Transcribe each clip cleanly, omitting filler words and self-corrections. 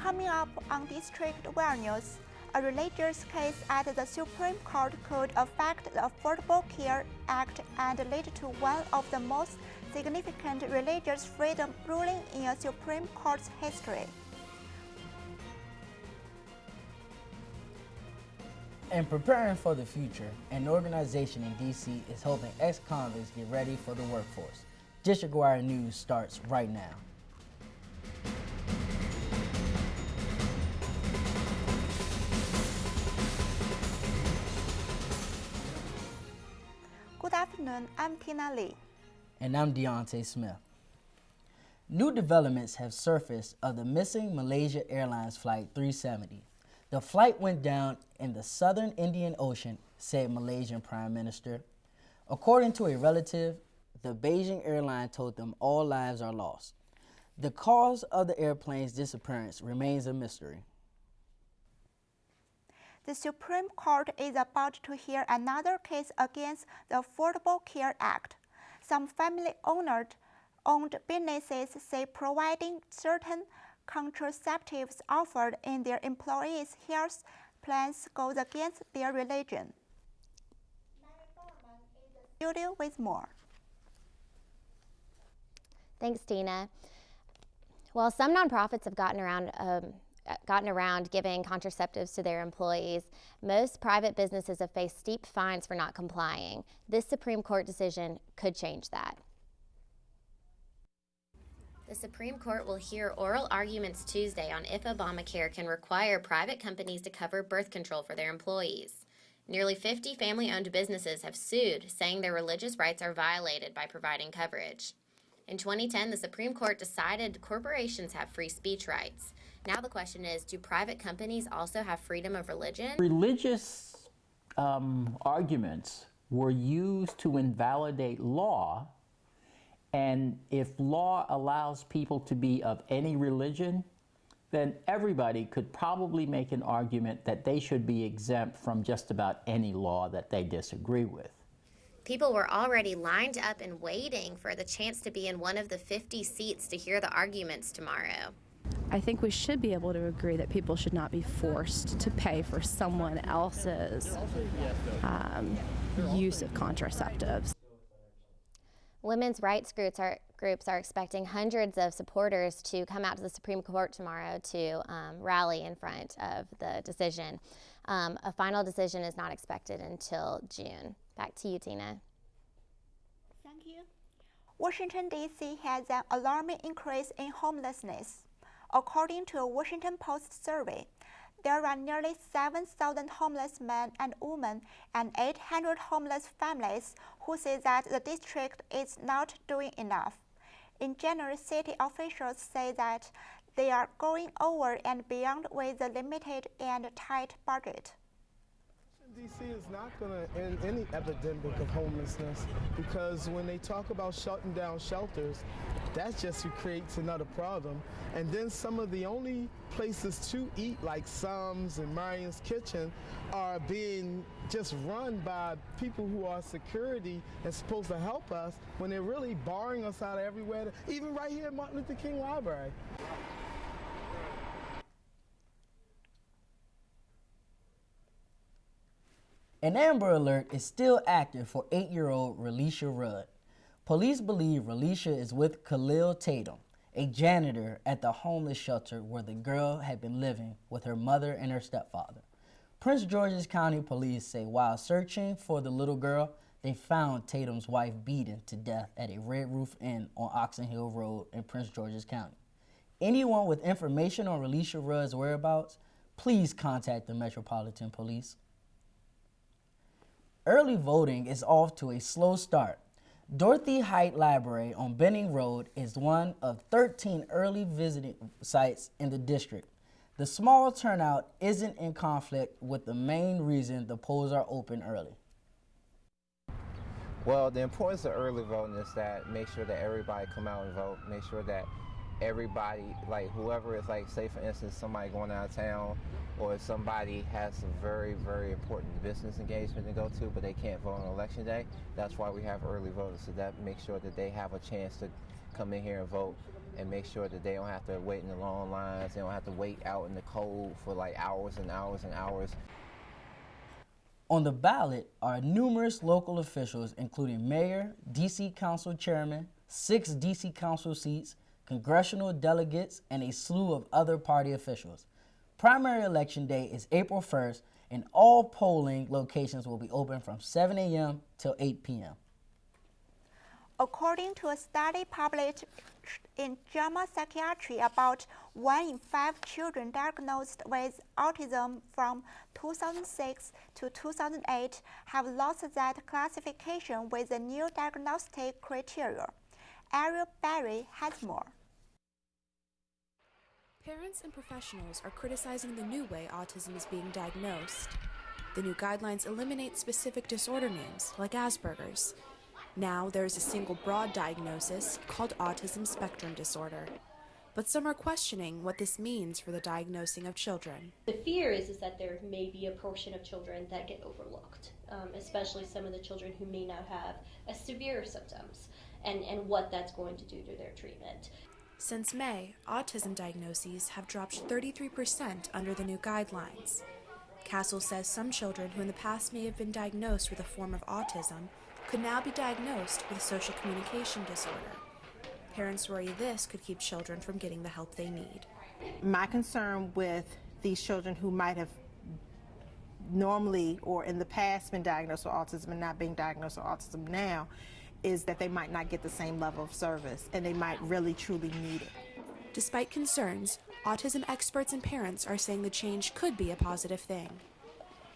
Coming up on District Wire News, a religious case at the Supreme Court could affect the Affordable Care Act and lead to one of the most significant religious freedom rulings in a Supreme Court's history. And preparing for the future, an organization in D.C. is helping ex-convicts get ready for the workforce. District Wire News starts right now. Good afternoon, I'm Tina Lee. And I'm Deontay Smith. New developments have surfaced of the missing Malaysia Airlines Flight 370. The flight went down in the southern Indian Ocean, said Malaysian Prime Minister. According to a relative, the Beijing airline told them all lives are lost. The cause of the airplane's disappearance remains a mystery. The Supreme Court is about to hear another case against the Affordable Care Act. Some family-owned businesses say providing certain contraceptives offered in their employees' health plans goes against their religion. Mary Gorman is in the studio with more. Thanks, Tina. Well, some nonprofits have gotten around giving contraceptives to their employees. Most private businesses have faced steep fines for not complying. This Supreme Court decision could change that. The Supreme Court will hear oral arguments Tuesday on if Obamacare can require private companies to cover birth control for their employees. Nearly 50 family-owned businesses have sued, saying their religious rights are violated by providing coverage. In 2010, the Supreme Court decided corporations have free speech rights. Now the question is, do private companies also have freedom of religion? Religious arguments were used to invalidate law. And if law allows people to be of any religion, then everybody could probably make an argument that they should be exempt from just about any law that they disagree with. People were already lined up and waiting for the chance to be in one of the 50 seats to hear the arguments tomorrow. I think we should be able to agree that people should not be forced to pay for someone else's use of contraceptives. Women's rights groups are expecting hundreds of supporters to come out to the Supreme Court tomorrow to rally in front of the decision. A final decision is not expected until June. Back to you, Tina. Thank you. Washington, D.C. has an alarming increase in homelessness. According to a Washington Post survey, there are nearly 7,000 homeless men and women and 800 homeless families who say that the district is not doing enough. In January, city officials say that they are going over and beyond with the limited and tight budget. D.C. is not going to end any epidemic of homelessness because when they talk about shutting down shelters, that just creates another problem. And then some of the only places to eat, like Sam's and Marion's Kitchen, are being just run by people who are security and supposed to help us when they're really barring us out of everywhere, even right here at Martin Luther King Library. An Amber Alert is still active for 8-year-old Relisha Rudd. Police believe Relisha is with Khalil Tatum, a janitor at the homeless shelter where the girl had been living with her mother and her stepfather. Prince George's County Police say while searching for the little girl, they found Tatum's wife beaten to death at a Red Roof Inn on Oxon Hill Road in Prince George's County. Anyone with information on Relisha Rudd's whereabouts, please contact the Metropolitan Police. Early voting is off to a slow start. Dorothy Height Library on Benning Road is one of 13 early visiting sites in the district. The small turnout isn't in conflict with the main reason the polls are open early. Well, the importance of early voting is that make sure that everybody come out and vote, make sure that everybody, like whoever is, like, say for instance somebody going out of town or if somebody has a very, very important business engagement to go to but they can't vote on election day, that's why we have early voting, so that makes sure that they have a chance to come in here and vote and make sure that they don't have to wait in the long lines, they don't have to wait out in the cold for like hours and hours and hours. On the ballot are numerous local officials, including mayor, D.C. Council chairman, 6 D.C. Council seats, congressional delegates, and a slew of other party officials. Primary election day is April 1st, and all polling locations will be open from 7 a.m. till 8 p.m. According to a study published in JAMA Psychiatry, about 1 in 5 children diagnosed with autism from 2006 to 2008 have lost that classification with the new diagnostic criteria. Ariel Berry has more. Parents and professionals are criticizing the new way autism is being diagnosed. The new guidelines eliminate specific disorder names, like Asperger's. Now there is a single broad diagnosis called autism spectrum disorder. But some are questioning what this means for the diagnosing of children. The fear is that there may be a portion of children that get overlooked, especially some of the children who may not have as severe symptoms, and what that's going to do to their treatment. Since May, autism diagnoses have dropped 33% under the new guidelines. Castle says some children who in the past may have been diagnosed with a form of autism could now be diagnosed with a social communication disorder. Parents worry this could keep children from getting the help they need. My concern with these children who might have normally or in the past been diagnosed with autism and not being diagnosed with autism now is that they might not get the same level of service and they might really truly need it. Despite concerns, autism experts and parents are saying the change could be a positive thing.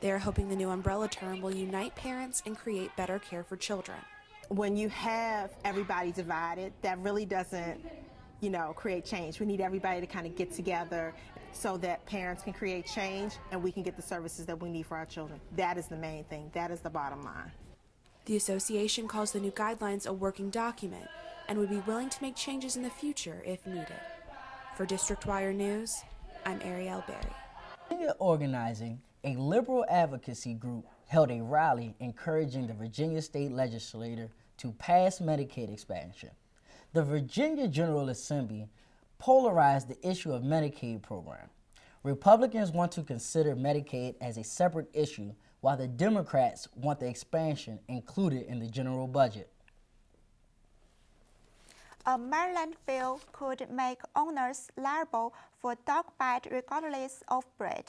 They are hoping the new umbrella term will unite parents and create better care for children. When you have everybody divided, that really doesn't, create change. We need everybody to kind of get together so that parents can create change and we can get the services that we need for our children. That is the main thing. That is the bottom line. The association calls the new guidelines a working document and would be willing to make changes in the future if needed. For District Wire News, I'm Ariel Berry. Virginia Organizing, a liberal advocacy group, held a rally encouraging the Virginia state legislature to pass Medicaid expansion. The Virginia General Assembly polarized the issue of Medicaid program. Republicans want to consider Medicaid as a separate issue, while the Democrats want the expansion included in the general budget. A Maryland bill could make owners liable for dog bite regardless of breed.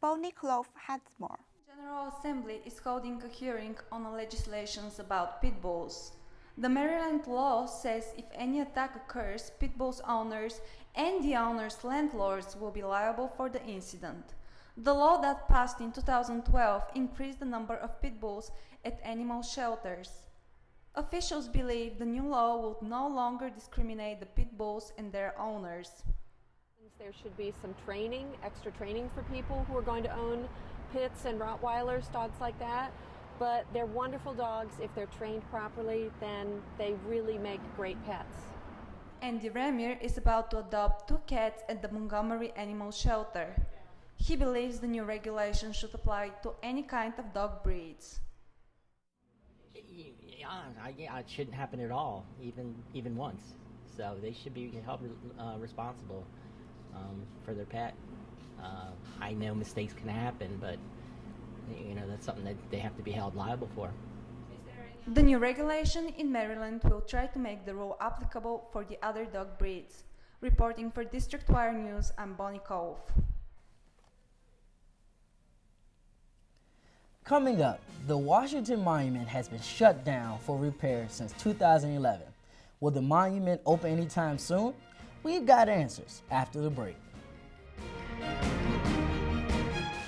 Bonnie Clove has more. The General Assembly is holding a hearing on legislations about pit bulls. The Maryland law says if any attack occurs, pit bulls owners and the owner's landlords will be liable for the incident. The law that passed in 2012 increased the number of pit bulls at animal shelters. Officials believe the new law will no longer discriminate the pit bulls and their owners. There should be some training, extra training for people who are going to own pits and Rottweilers, dogs like that. But they're wonderful dogs. If they're trained properly, then they really make great pets. Andy Ramier is about to adopt 2 cats at the Montgomery Animal Shelter. He believes the new regulation should apply to any kind of dog breeds. Yeah, it shouldn't happen at all, even once. So they should be held responsible for their pet. I know mistakes can happen, but that's something that they have to be held liable for. The new regulation in Maryland will try to make the rule applicable for the other dog breeds. Reporting for District Wire News, I'm Bonnie Cove. Coming up, the Washington Monument has been shut down for repair since 2011. Will the monument open anytime soon? We've got answers after the break.